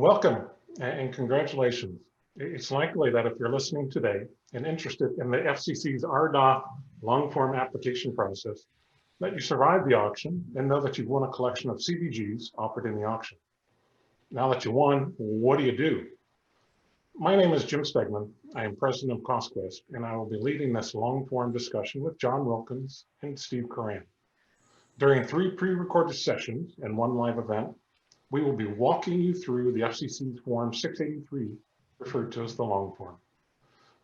Welcome and congratulations. It's likely that if you're listening today and interested in the FCC's RDOF long-form application process, that you survived the auction and know that you've won a collection of CVGs offered in the auction. Now that you won, what do you do? My name is Jim Stegman. I am president of CostQuest, and I will be leading this long-form discussion with John Wilkins and Steve Coran. During 3 pre-recorded sessions and 1 live event, we will be walking you through the FCC's Form 683, referred to as the long form.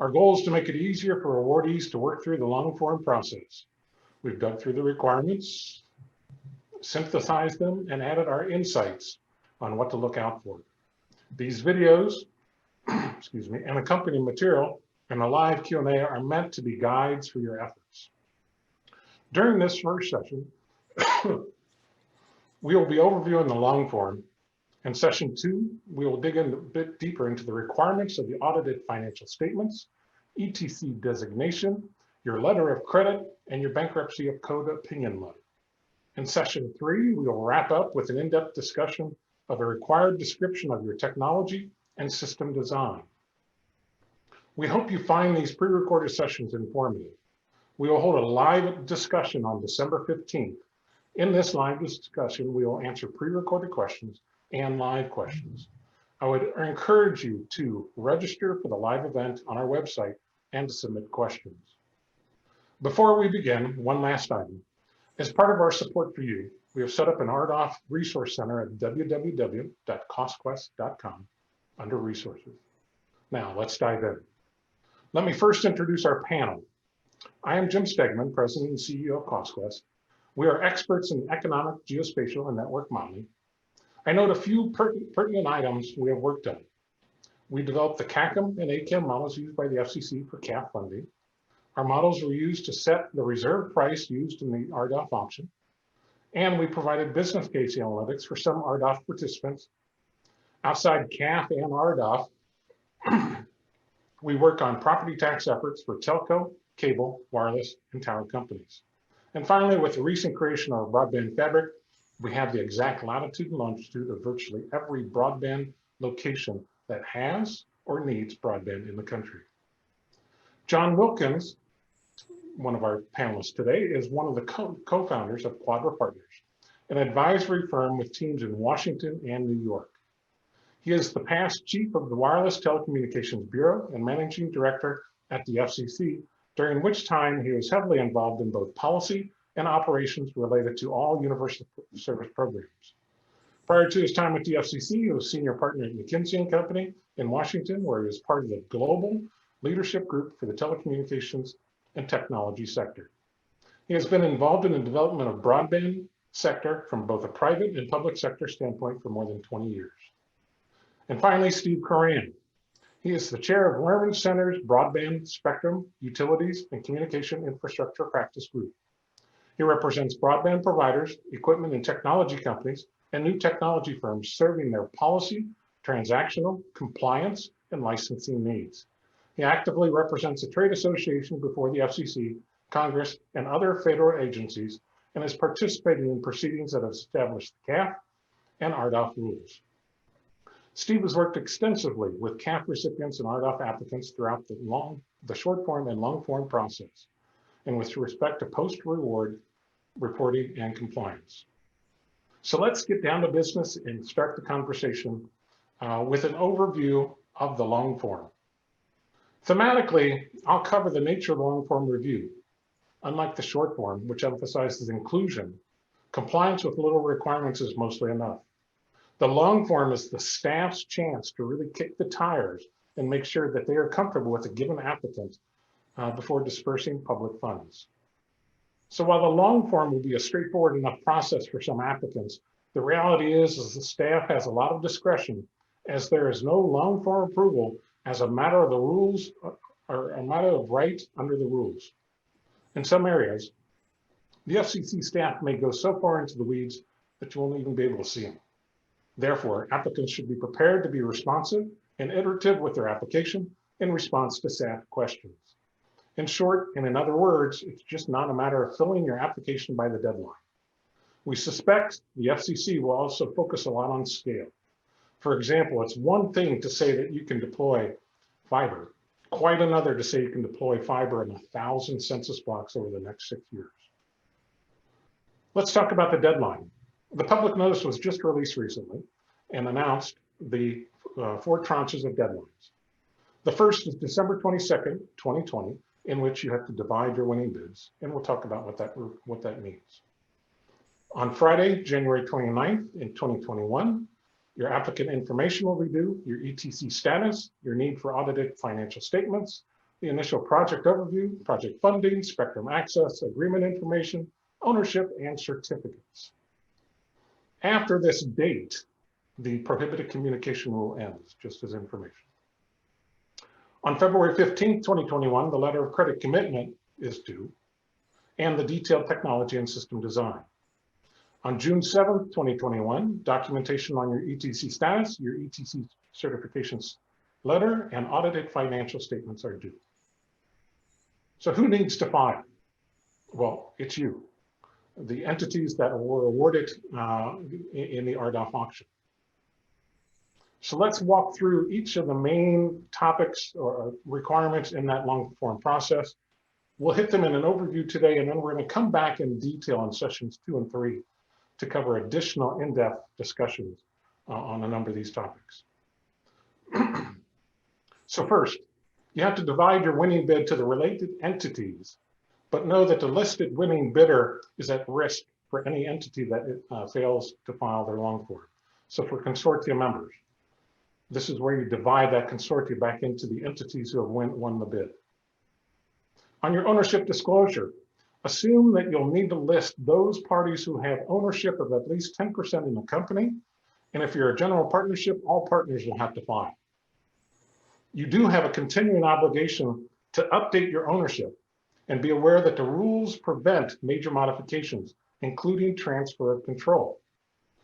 Our goal is to make it easier for awardees to work through the long form process. We've dug through the requirements, synthesized them, and added our insights on what to look out for. These videos, and accompanying material and a live Q&A are meant to be guides for your efforts. During this first session, we will be overviewing the long form. In session 2, we will dig in a bit deeper into the requirements of the audited financial statements, ETC designation, your letter of credit, and your bankruptcy of code opinion letter. In session 3, we will wrap up with an in-depth discussion of a required description of your technology and system design. We hope you find these pre-recorded sessions informative. We will hold a live discussion on December 15th. In this live discussion, we will answer pre-recorded questions and live questions. I would encourage you to register for the live event on our website and to submit questions. Before we begin, one last item. As part of our support for you, we have set up an RDOF resource center at www.costquest.com under resources. Now let's dive in. Let me first introduce our panel. I am Jim Stegman, President and CEO of CostQuest. We are experts in economic, geospatial, and network modeling. I note a few pertinent items we have worked on. We developed the CACM and ACAM models used by the FCC for CAF funding. Our models were used to set the reserve price used in the RDOF auction. And we provided business case analytics for some RDOF participants. Outside CAF and RDOF, we work on property tax efforts for telco, cable, wireless, and tower companies. And finally, with the recent creation of Broadband Fabric, we have the exact latitude and longitude of virtually every broadband location that has or needs broadband in the country. John Wilkins, one of our panelists today, is one of the co-founders of Quadra Partners, an advisory firm with teams in Washington and New York. He is the past chief of the Wireless Telecommunications Bureau and managing director at the FCC, during which time he was heavily involved in both policy and operations related to all universal service programs. Prior to his time at the FCC, he was senior partner at McKinsey & Company in Washington, where he was part of the global leadership group for the telecommunications and technology sector. He has been involved in the development of broadband sector from both a private and public sector standpoint for more than 20 years. And finally, Steve Coran. He is the chair of Lerman Center's Broadband Spectrum, Utilities, and Communication Infrastructure Practice Group. He represents broadband providers, equipment and technology companies, and new technology firms serving their policy, transactional, compliance, and licensing needs. He actively represents a trade association before the FCC, Congress, and other federal agencies, and has participated in proceedings that have established the CAF and RDOF rules. Steve has worked extensively with CAF recipients and RDOF applicants throughout the short form and long form process, and with respect to post-reward reporting and compliance. So let's get down to business and start the conversation with an overview of the long form. Thematically, I'll cover the nature of the long form review. Unlike the short form, which emphasizes inclusion, compliance with little requirements is mostly enough. The long form is the staff's chance to really kick the tires and make sure that they are comfortable with a given applicant before dispersing public funds. So while the long form will be a straightforward enough process for some applicants, the reality is the staff has a lot of discretion, as there is no long form approval as a matter of the rules or a matter of right under the rules. In some areas, the FCC staff may go so far into the weeds that you won't even be able to see them. Therefore, applicants should be prepared to be responsive and iterative with their application in response to staff questions. In short, and in other words, it's just not a matter of filling your application by the deadline. We suspect the FCC will also focus a lot on scale. For example, it's one thing to say that you can deploy fiber, quite another to say you can deploy fiber in 1,000 census blocks over the next 6 years. Let's talk about the deadline. The public notice was just released recently and announced the 4 tranches of deadlines. The first is December 22nd, 2020, in which you have to divide your winning bids, and we'll talk about what that means. On Friday, January 29th in 2021, your applicant information will be due, your ETC status, your need for audited financial statements, the initial project overview, project funding, spectrum access, agreement information, ownership, and certificates. After this date, the prohibited communication rule ends, just as information. On February 15th, 2021, the letter of credit commitment is due, and the detailed technology and system design. On June 7th, 2021, documentation on your ETC status, your ETC certifications letter, and audited financial statements are due. So who needs to file? Well, it's you, the entities that were awarded in the RDOF auction. So let's walk through each of the main topics or requirements in that long form process. We'll hit them in an overview today, and then we're going to come back in detail in sessions 2 and 3 to cover additional in-depth discussions on a number of these topics. So first, you have to divide your winning bid to the related entities, but know that the listed winning bidder is at risk for any entity that fails to file their long form. So for consortium members, this is where you divide that consortium back into the entities who have won the bid. On your ownership disclosure, assume that you'll need to list those parties who have ownership of at least 10% in the company. And if you're a general partnership, all partners will have to file. You do have a continuing obligation to update your ownership and be aware that the rules prevent major modifications, including transfer of control.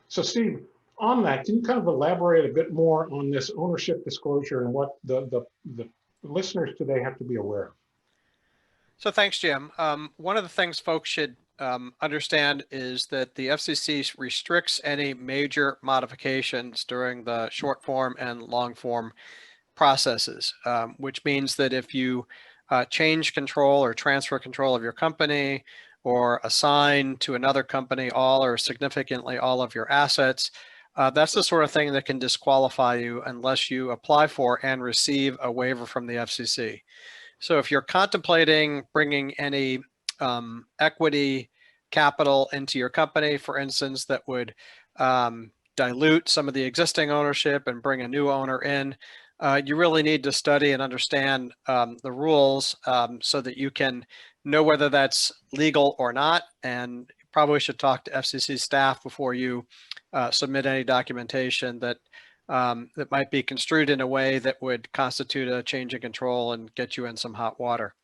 So Steve, on that, can you kind of elaborate a bit more on this ownership disclosure and what the listeners today have to be aware of? So thanks, Jim. One of the things folks should understand is that the FCC restricts any major modifications during the short form and long form processes, which means that if you change control or transfer control of your company or assign to another company all or significantly all of your assets, that's the sort of thing that can disqualify you unless you apply for and receive a waiver from the FCC. So if you're contemplating bringing any equity capital into your company, for instance, that would dilute some of the existing ownership and bring a new owner in, you really need to study and understand the rules so that you can know whether that's legal or not, and you probably should talk to FCC staff before you submit any documentation that that might be construed in a way that would constitute a change in control and get you in some hot water.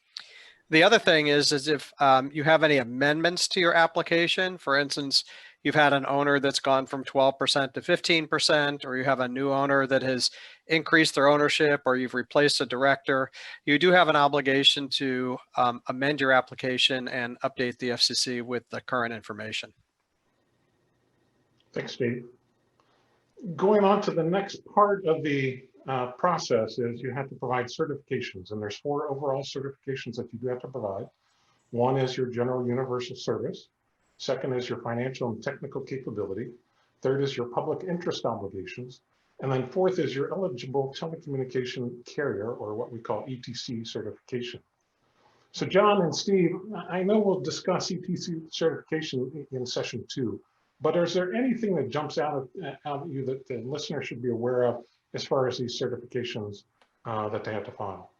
The other thing is if you have any amendments to your application, for instance, you've had an owner that's gone from 12% to 15%, or you have a new owner that has increased their ownership, or you've replaced a director, you do have an obligation to amend your application and update the FCC with the current information. Thanks, Steve. Going on to the next part of the process is you have to provide certifications, and there's 4 overall certifications that you do have to provide. One is your general universal service. Second is your financial and technical capability. Third is your public interest obligations. And then fourth is your eligible telecommunication carrier, or what we call ETC certification. So John and Steve, I know we'll discuss ETC certification in session 2, but is there anything that jumps out at you that the listener should be aware of as far as these certifications that they have to file?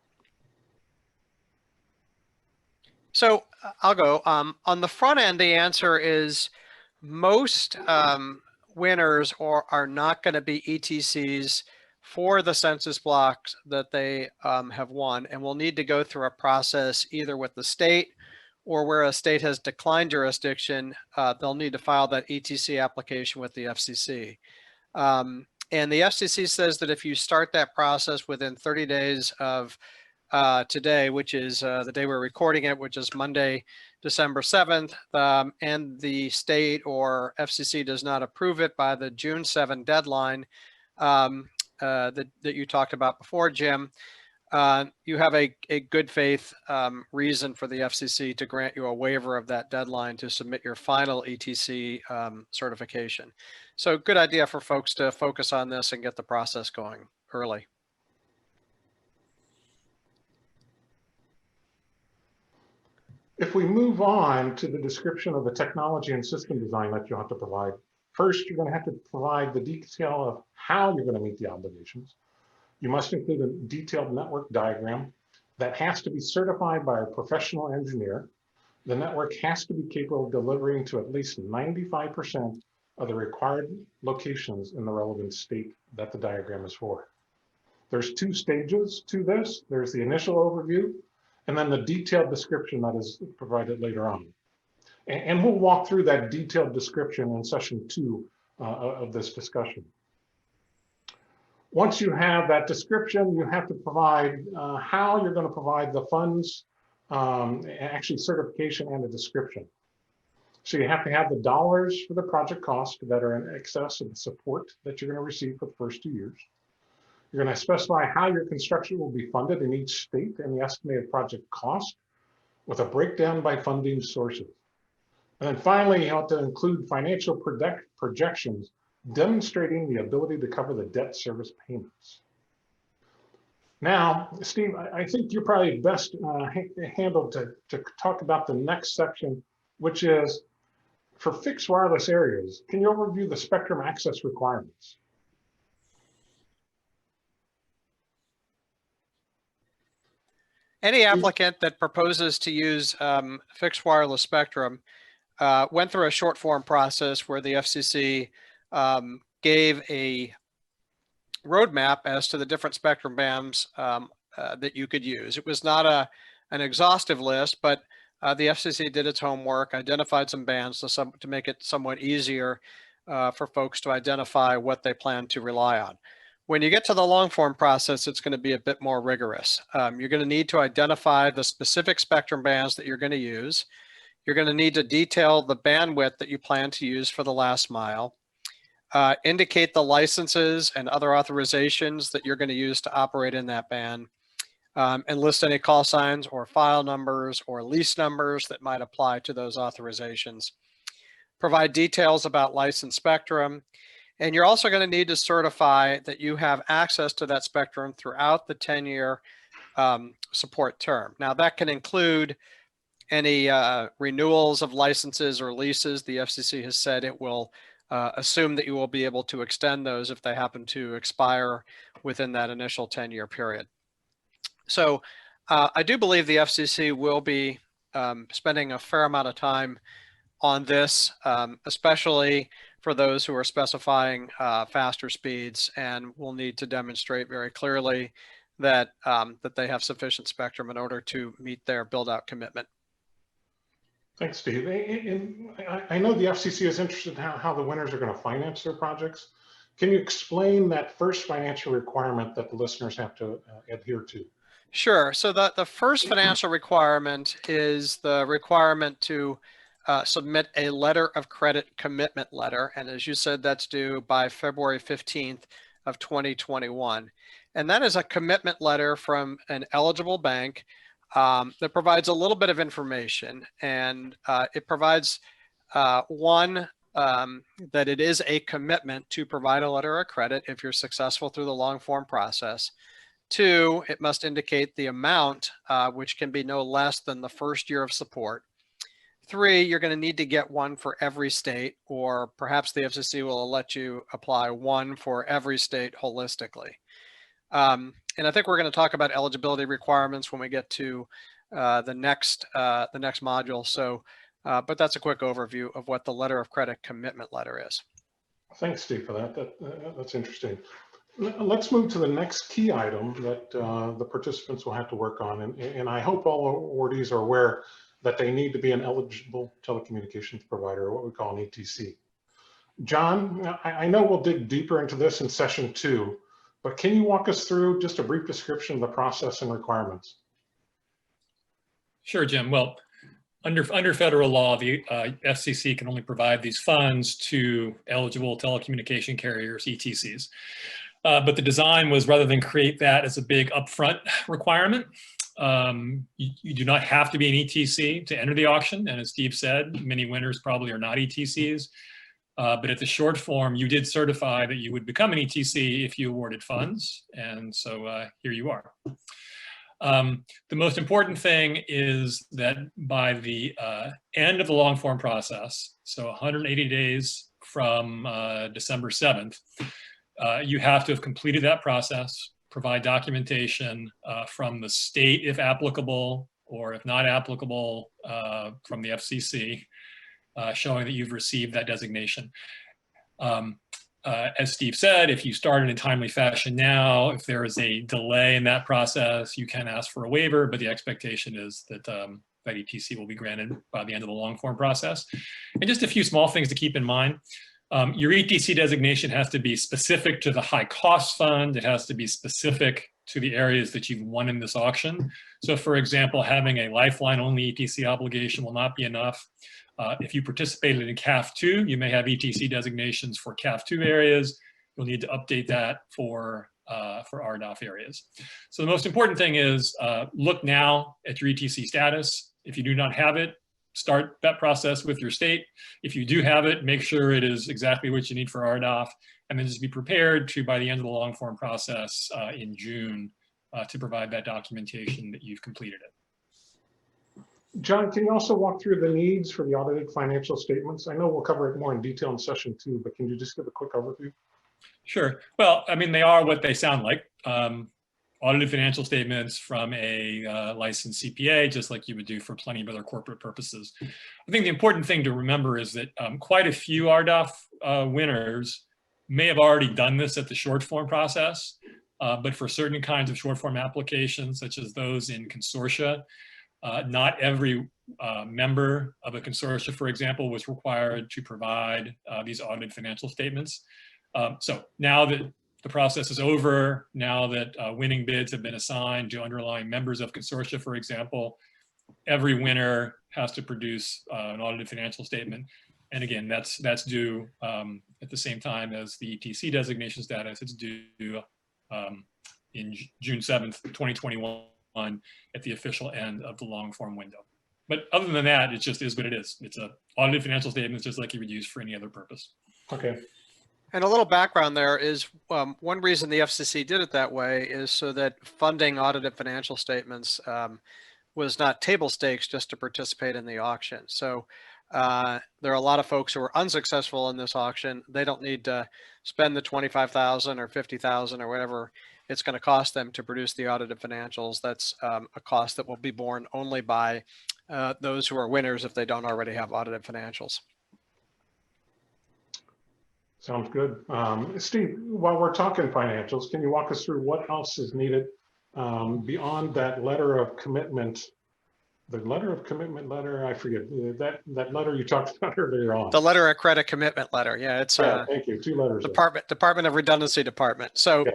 So I'll go. On the front end, the answer is most winners are not going to be ETCs for the census blocks that they have won, and will need to go through a process either with the state, or where a state has declined jurisdiction, they'll need to file that ETC application with the FCC. And the FCC says that if you start that process within 30 days of today, which is the day we're recording it, which is Monday, December 7th, and the state or FCC does not approve it by the June 7 deadline, that you talked about before, Jim, you have a good faith reason for the FCC to grant you a waiver of that deadline to submit your final ETC certification. So good idea for folks to focus on this and get the process going early. If we move on to the description of the technology and system design that you'll have to provide, first, you're going to have to provide the detail of how you're going to meet the obligations. You must include a detailed network diagram that has to be certified by a professional engineer. The network has to be capable of delivering to at least 95% of the required locations in the relevant state that the diagram is for. There's 2 stages to this. There's the initial overview, and then the detailed description that is provided later on. And we'll walk through that detailed description in session 2 of this discussion. Once you have that description, you have to provide how you're going to provide the funds, actually certification and a description. So you have to have the dollars for the project cost that are in excess of the support that you're going to receive for the first 2 years. You're going to specify how your construction will be funded in each state and the estimated project cost with a breakdown by funding sources. And then finally, you have to include financial projections demonstrating the ability to cover the debt service payments. Now, Steve, I think you're probably best handled to talk about the next section, which is for fixed wireless areas. Can you overview the spectrum access requirements? Any applicant that proposes to use fixed wireless spectrum went through a short form process where the FCC gave a roadmap as to the different spectrum bands that you could use. It was not an exhaustive list, but the FCC did its homework, identified some bands to make it somewhat easier for folks to identify what they plan to rely on. When you get to the long form process, it's going to be a bit more rigorous. You're going to need to identify the specific spectrum bands that you're going to use. You're going to need to detail the bandwidth that you plan to use for the last mile. Indicate the licenses and other authorizations that you're going to use to operate in that band, and list any call signs or file numbers or lease numbers that might apply to those authorizations. Provide details about licensed spectrum. And you're also going to need to certify that you have access to that spectrum throughout the 10-year support term. Now, that can include any renewals of licenses or leases. The FCC has said it will assume that you will be able to extend those if they happen to expire within that initial 10-year period. So I do believe the FCC will be spending a fair amount of time on this, especially for those who are specifying faster speeds, and will need to demonstrate very clearly that that they have sufficient spectrum in order to meet their build-out commitment. Thanks, Steve. And I know the FCC is interested in how the winners are going to finance their projects. Can you explain that first financial requirement that the listeners have to adhere to? Sure. So the first financial requirement is the requirement to submit a letter of credit commitment letter. And as you said, that's due by February 15th of 2021. And that is a commitment letter from an eligible bank that provides a little bit of information. And it provides one, that it is a commitment to provide a letter of credit if you're successful through the long form process. 2, it must indicate the amount, which can be no less than the first year of support. 3, you're going to need to get one for every state, or perhaps the FCC will let you apply one for every state holistically. And I think we're going to talk about eligibility requirements when we get to the next module. So, but that's a quick overview of what the letter of credit commitment letter is. Thanks, Steve, for that. That's interesting. Let's move to the next key item that the participants will have to work on. And I hope all awardees are aware that they need to be an eligible telecommunications provider, or what we call an ETC. John, I know we'll dig deeper into this in session 2, but can you walk us through just a brief description of the process and requirements? Sure, Jim. Well, under federal law, the FCC can only provide these funds to eligible telecommunication carriers, ETCs. But the design was, rather than create that as a big upfront requirement, you do not have to be an ETC to enter the auction. And as Steve said, many winners probably are not ETCs. But at the short form, you did certify that you would become an ETC if you awarded funds. And so here you are. The most important thing is that by the end of the long form process, so 180 days from December 7th, you have to have completed that process, provide documentation from the state if applicable, or if not applicable, from the FCC, showing that you've received that designation. As Steve said, if you start in a timely fashion now, if there is a delay in that process, you can ask for a waiver, but the expectation is that that ETC will be granted by the end of the long form process. And just a few small things to keep in mind. Your ETC designation has to be specific to the high cost fund. It has to be specific to the areas that you've won in this auction. So for example, having a lifeline only ETC obligation will not be enough. If you participated in CAF2, you may have ETC designations for CAF2 areas. You'll need to update that for RDOF areas. So the most important thing is look now at your ETC status. If you do not have it, start that process with your state. If you do have it, make sure it is exactly what you need for RDOF, and then just be prepared to, by the end of the long form process in June, to provide that documentation that you've completed it. John, can you also walk through the needs for the audited financial statements? I know we'll cover it more in detail in session 2, but can you just give a quick overview? Sure. Well, I mean, they are what they sound like. Audited financial statements from a licensed CPA, just like you would do for plenty of other corporate purposes. I think the important thing to remember is that quite a few RDOF winners may have already done this at the short form process, but for certain kinds of short form applications, such as those in consortia, not every member of a consortia, for example, was required to provide these audited financial statements. So now that the process is over, now that winning bids have been assigned to underlying members of consortia, for example, every winner has to produce an audited financial statement. And again, that's due at the same time as the ETC designation status. It's due in June 7th, 2021. At the official end of the long form window. But other than that, it just is what it is. It's an audited financial statement, just like you would use for any other purpose. Okay. And a little background there is one reason the FCC did it that way is so that funding audited financial statements was not table stakes just to participate in the auction. So there are a lot of folks who are unsuccessful in this auction. They don't need to spend the $25,000 or $50,000 or whatever it's going to cost them to produce the audited financials. That's a cost that will be borne only by those who are winners if they don't already have audited financials. Sounds good. Steve, while we're talking financials, can you walk us through what else is needed beyond that letter of commitment? The letter of commitment letter, I forget, that letter you talked about earlier on. The letter of credit commitment letter. Yeah, it's thank you. 2 letters. Department of Redundancy Department. So, yeah.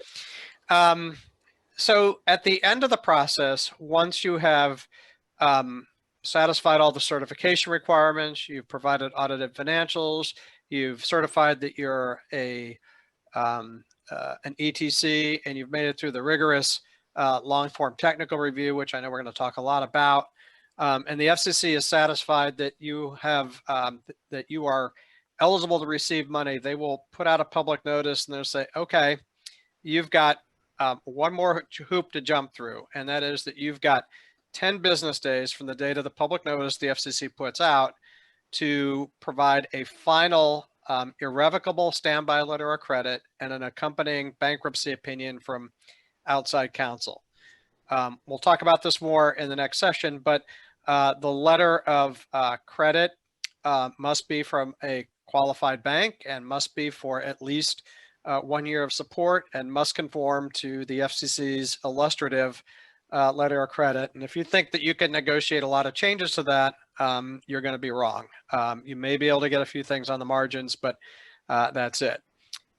So at the end of the process, once you have satisfied all the certification requirements, you've provided audited financials, you've certified that you're an ETC, and you've made it through the rigorous long form technical review, which I know we're going to talk a lot about. And the FCC is satisfied that you have that you are eligible to receive money. They will put out a public notice and they'll say, okay, you've got one more hoop to jump through, and that is that you've got 10 business days from the date of the public notice the FCC puts out to provide a final irrevocable standby letter of credit and an accompanying bankruptcy opinion from outside counsel. We'll talk about this more in the next session, but the letter of credit must be from a qualified bank and must be for at least 1 year of support and must conform to the FCC's illustrative letter of credit. And if you think that you can negotiate a lot of changes to that, you're going to be wrong. You may be able to get a few things on the margins, but that's it.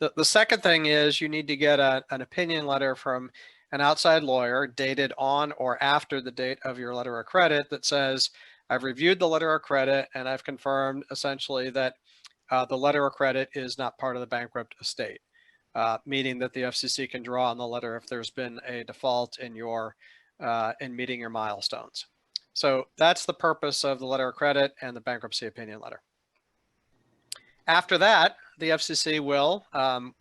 The second thing is you need to get an opinion letter from an outside lawyer dated on or after the date of your letter of credit that says, I've reviewed the letter of credit and I've confirmed essentially that the letter of credit is not part of the bankrupt estate. meaning that the FCC can draw on the letter if there's been a default in in meeting your milestones. So that's the purpose of the letter of credit and the bankruptcy opinion letter. After that, the FCC will,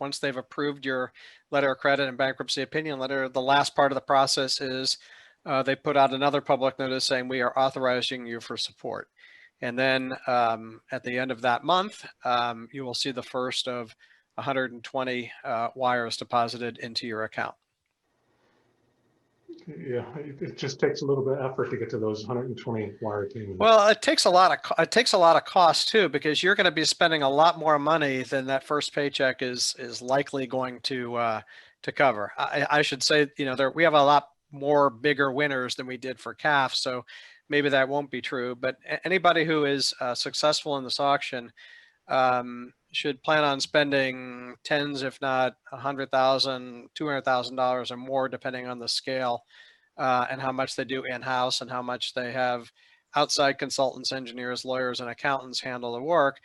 once they've approved your letter of credit and bankruptcy opinion letter, the last part of the process is they put out another public notice saying we are authorizing you for support. And then at the end of that month, you will see the first of 120 wires deposited into your account. Yeah, it just takes a little bit of effort to get to those 120 wire payments. Well, it takes a lot of cost too, because you're going to be spending a lot more money than that first paycheck is likely going to cover. I should say, you know, we have a lot more bigger winners than we did for CAF, so maybe that won't be true. But anybody who is successful in this auction should plan on spending tens, if not $100,000, $200,000 or more, depending on the scale and how much they do in-house and how much they have outside consultants, engineers, lawyers, and accountants handle the work.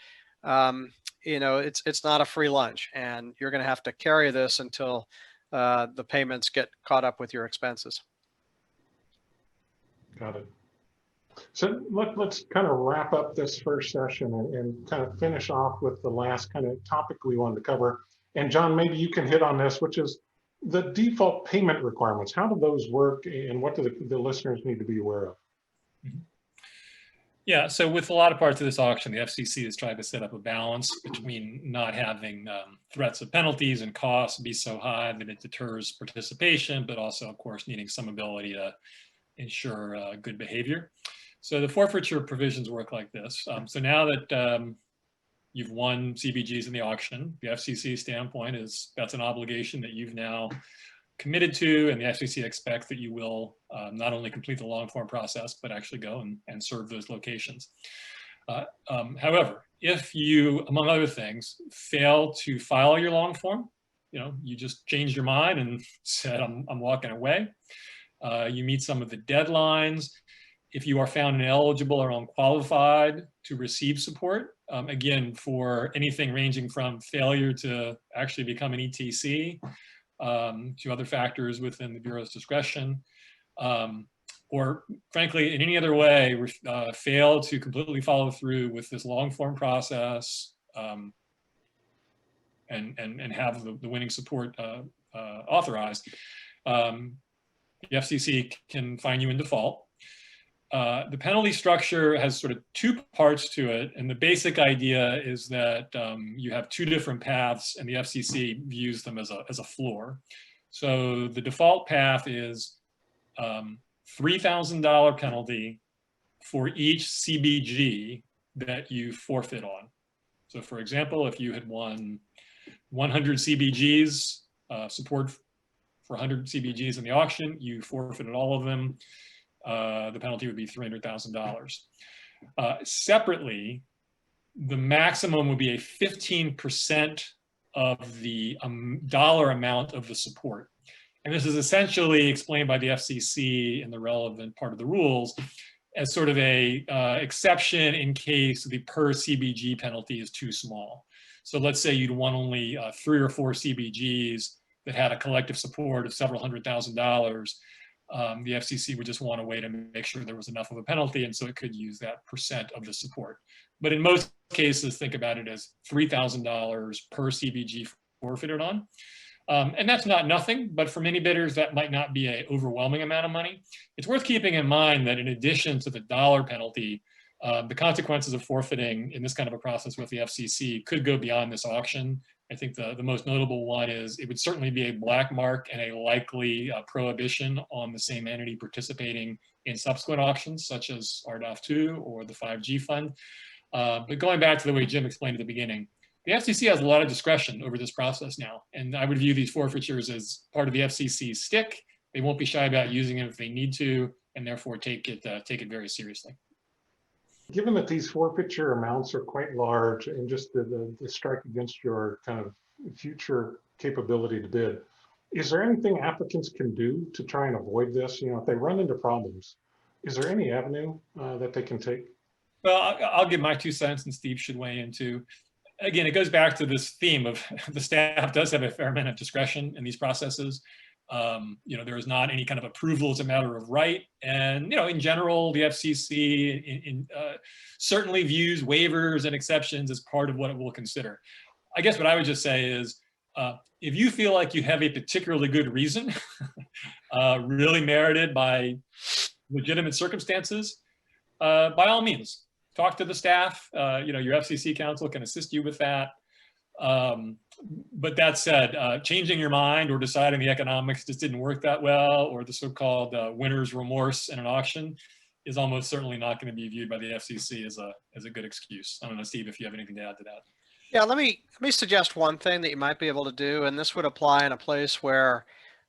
You know, it's not a free lunch, and you're going to have to carry this until the payments get caught up with your expenses. Got it. So let's kind of wrap up this first session and kind of finish off with the last kind of topic we wanted to cover. And John, maybe you can hit on this, which is the default payment requirements. How do those work, and what do the listeners need to be aware of? Yeah, so with a lot of parts of this auction, the FCC has tried to set up a balance between not having threats of penalties and costs be so high that it deters participation, but also, of course, needing some ability to ensure good behavior. So the forfeiture provisions work like this. So now that you've won CBGs in the auction, the FCC standpoint is that's an obligation that you've now committed to, and the FCC expects that you will not only complete the long form process, but actually go and serve those locations. However, if you, among other things, fail to file your long form, you know, you just changed your mind and said, I'm walking away. You meet some of the deadlines. If you are found ineligible or unqualified to receive support, again, for anything ranging from failure to actually become an ETC, to other factors within the Bureau's discretion, or frankly, in any other way, fail to completely follow through with this long form process and have the winning support authorized, the FCC can fine you in default. The penalty structure has sort of two parts to it, and the basic idea is that you have two different paths, and the FCC views them as a floor. So the default path is $3,000 penalty for each CBG that you forfeit on. So for example, if you had won 100 CBGs, support for 100 CBGs in the auction, you forfeited all of them. The penalty would be $300,000. Separately, the maximum would be a 15% of the dollar amount of the support. And this is essentially explained by the FCC in the relevant part of the rules as sort of a exception in case the per CBG penalty is too small. So let's say you'd won only 3 or 4 CBGs that had a collective support of several $100,000. The FCC would just want a way to make sure there was enough of a penalty, and so it could use that percent of the support. But in most cases, think about it as $3,000 per CBG forfeited on. And that's not nothing, but for many bidders, that might not be an overwhelming amount of money. It's worth keeping in mind that in addition to the dollar penalty, the consequences of forfeiting in this kind of a process with the FCC could go beyond this auction. I think the most notable one is it would certainly be a black mark and a likely prohibition on the same entity participating in subsequent auctions, such as RDOF 2 or the 5G fund. But going back to the way Jim explained at the beginning, the FCC has a lot of discretion over this process now, and I would view these forfeitures as part of the FCC's stick. They won't be shy about using it if they need to, and therefore take it very seriously. Given that these forfeiture amounts are quite large and just the strike against your kind of future capability to bid, is there anything applicants can do to try and avoid this? You know, if they run into problems, is there any avenue that they can take? Well, I'll give my 2 cents, and Steve should weigh in too. again, it goes back to this theme of the staff does have a fair amount of discretion in these processes. There is not any kind of approval as a matter of right. And, in general, the FCC certainly views waivers and exceptions as part of what it will consider. I guess what I would just say is, if you feel like you have a particularly good reason, really merited by legitimate circumstances, by all means, talk to the staff. Your FCC counsel can assist you with that. But that said, changing your mind or deciding the economics just didn't work that well, or the so-called winner's remorse in an auction, is almost certainly not going to be viewed by the FCC as a good excuse. I don't know, Steve, if you have anything to add to that. Yeah, let me suggest one thing that you might be able to do, and this would apply in a place where,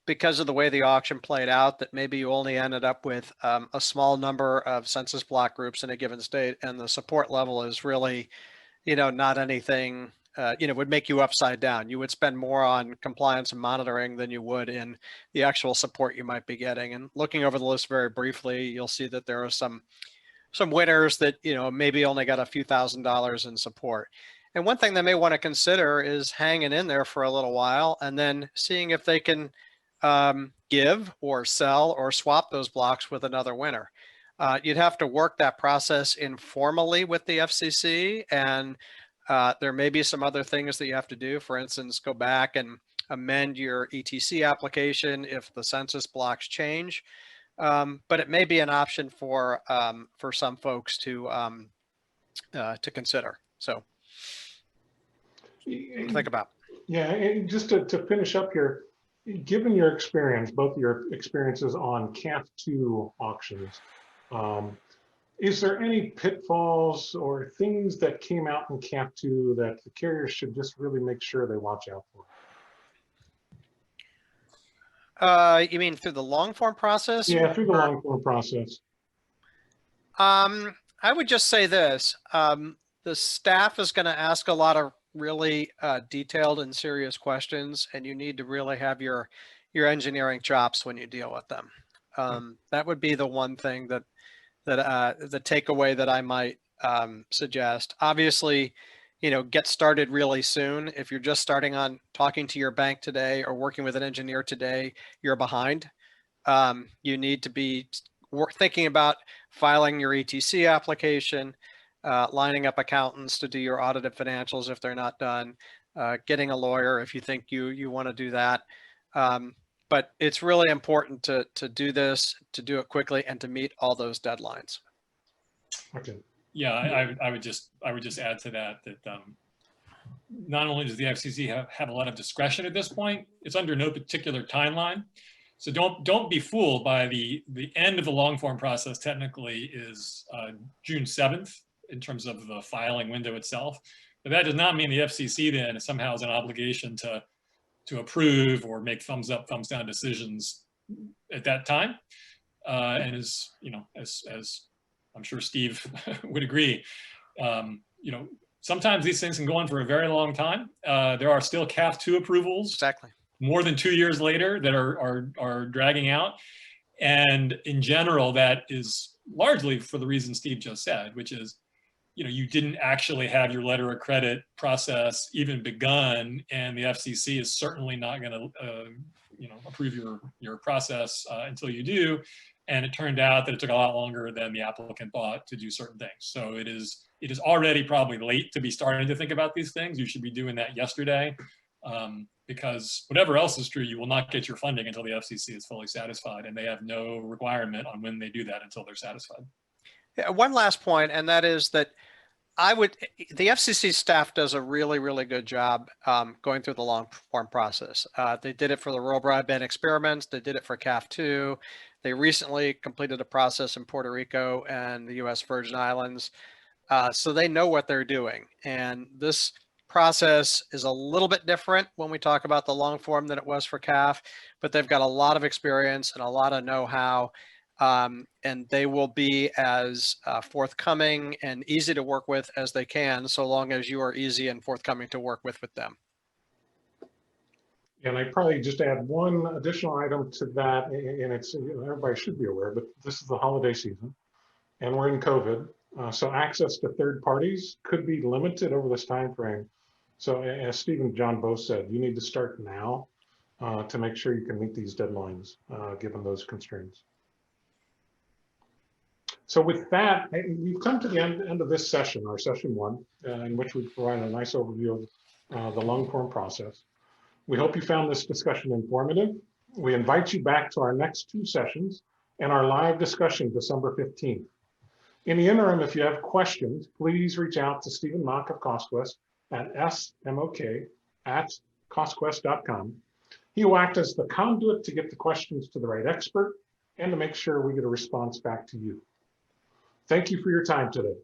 because of the way the auction played out, that maybe you only ended up with a small number of census block groups in a given state, and the support level is really, not anything, would make you upside down. You would spend more on compliance and monitoring than you would in the actual support you might be getting. And looking over the list very briefly, you'll see that there are some winners that, maybe only got a few $1,000s in support. And one thing they may want to consider is hanging in there for a little while and then seeing if they can give or sell or swap those blocks with another winner. You'd have to work that process informally with the FCC, and there may be some other things that you have to do. For instance, go back and amend your ETC application if the census blocks change. But it may be an option for some folks to consider. So think about. Yeah, and just to finish up here, given your experience, both your experiences on CAF2 auctions, is there any pitfalls or things that came out in CAF2 that the carriers should just really make sure they watch out for? You mean through the long form process? Yeah, through the long form process. I would just say this, the staff is going to ask a lot of really detailed and serious questions, and you need to really have your engineering chops when you deal with them. That would be the one thing that the takeaway that I might suggest. Obviously, get started really soon. If you're just starting on talking to your bank today or working with an engineer today, you're behind. You need to be thinking about filing your ETC application, lining up accountants to do your audited financials if they're not done, getting a lawyer if you think you want to do that. But it's really important to do this, to do it quickly, and to meet all those deadlines. Okay. Yeah, I would just add to that not only does the FCC have a lot of discretion at this point, it's under no particular timeline. So don't be fooled by the end of the long form process. Technically is June 7th in terms of the filing window itself, but that does not mean the FCC then somehow has an obligation to approve or make thumbs up, thumbs down decisions at that time. And as I'm sure Steve would agree, sometimes these things can go on for a very long time. There are still CAF2 approvals. Exactly. More than 2 years later that are dragging out. And in general, that is largely for the reason Steve just said, which is, you didn't actually have your letter of credit process even begun, and the FCC is certainly not going to, approve your process until you do. And it turned out that it took a lot longer than the applicant thought to do certain things. So it is already probably late to be starting to think about these things. You should be doing that yesterday, because whatever else is true, you will not get your funding until the FCC is fully satisfied, and they have no requirement on when they do that until they're satisfied. Yeah, one last point, and that is that the FCC staff does a really, really good job going through the long form process. They did it for the rural broadband experiments. They did it for CAF2. They recently completed a process in Puerto Rico and the U.S. Virgin Islands. So they know what they're doing. And this process is a little bit different when we talk about the long form than it was for CAF, but they've got a lot of experience and a lot of know-how. And they will be as forthcoming and easy to work with as they can, so long as you are easy and forthcoming to work with them. And I probably just add one additional item to that, and it's, everybody should be aware, but this is the holiday season and we're in COVID. So access to third parties could be limited over this time frame. So as Steve and John both said, you need to start now to make sure you can meet these deadlines, given those constraints. So with that, we've come to the end of this session, our session 1, in which we provided a nice overview of the long form process. We hope you found this discussion informative. We invite you back to our next 2 sessions and our live discussion December 15th. In the interim, if you have questions, please reach out to Stephen Mock of CostQuest at smok@costquest.com. He will act as the conduit to get the questions to the right expert and to make sure we get a response back to you. Thank you for your time today.